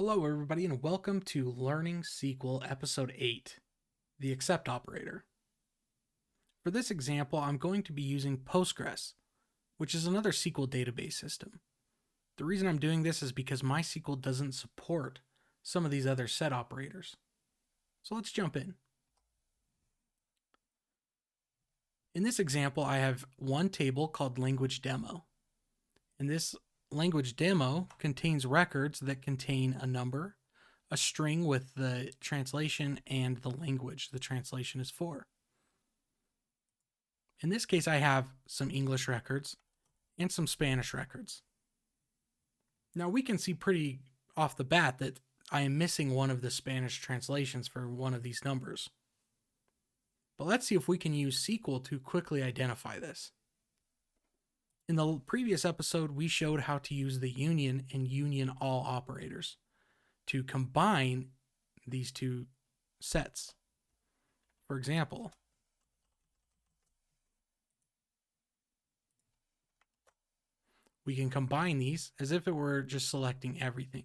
Hello, everybody, and welcome to Learning SQL Episode 8, The EXCEPT operator. For this example, I'm going to be using Postgres, which is another SQL database system. The reason I'm doing this is because MySQL doesn't support some of these other set operators. So let's jump in. In this example, I have one table called language demo. And this language demo contains records that contain a number, a string with the translation, and the language the translation is for. In this case, I have some English records and some Spanish records. Now we can see pretty off the bat that I am missing one of the Spanish translations for one of these numbers. But let's see if we can use SQL to quickly identify this. In the previous episode, we showed how to use the union and union all operators to combine these two sets. For example, we can combine these as if it were just selecting everything.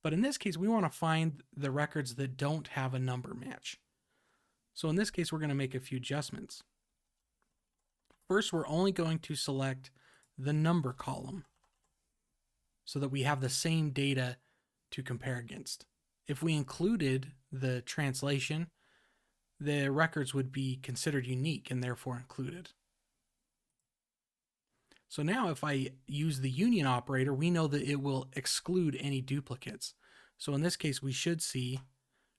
But in this case, we want to find the records that don't have a number match. So in this case, we're going to make a few adjustments. First, we're only going to select the number column so that we have the same data to compare against. If we included the translation, the records would be considered unique and therefore included. So now if I use the union operator, we know that it will exclude any duplicates. So in this case, we should see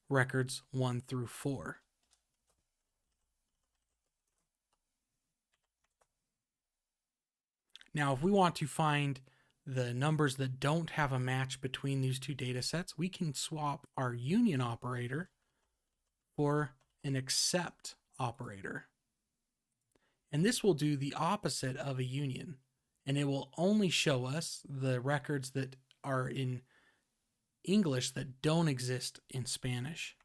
records 1 through 4. Now, if we want to find the numbers that don't have a match between these two data sets, we can swap our union operator for an except operator. And this will do the opposite of a union, and it will only show us the records that are in English that don't exist in Spanish.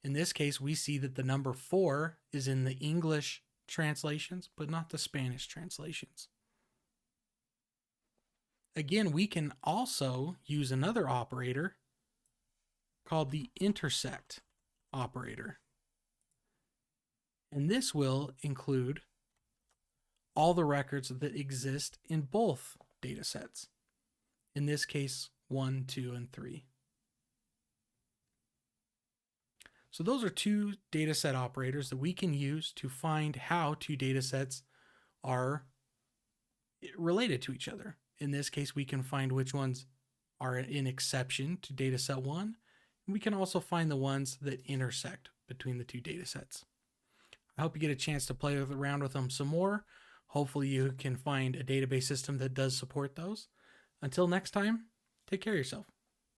In this case, we see that the number 4 is in the English translations, but not the Spanish translations. Again, we can also use another operator called the INTERSECT operator. And this will include all the records that exist in both data sets. In this case, 1, 2, and 3. So those are two data set operators that we can use to find how two data sets are related to each other. In this case, we can find which ones are in exception to data set 1. And we can also find the ones that intersect between the two data sets. I hope you get a chance to play around with them some more. Hopefully you can find a database system that does support those. Until next time, take care of yourself.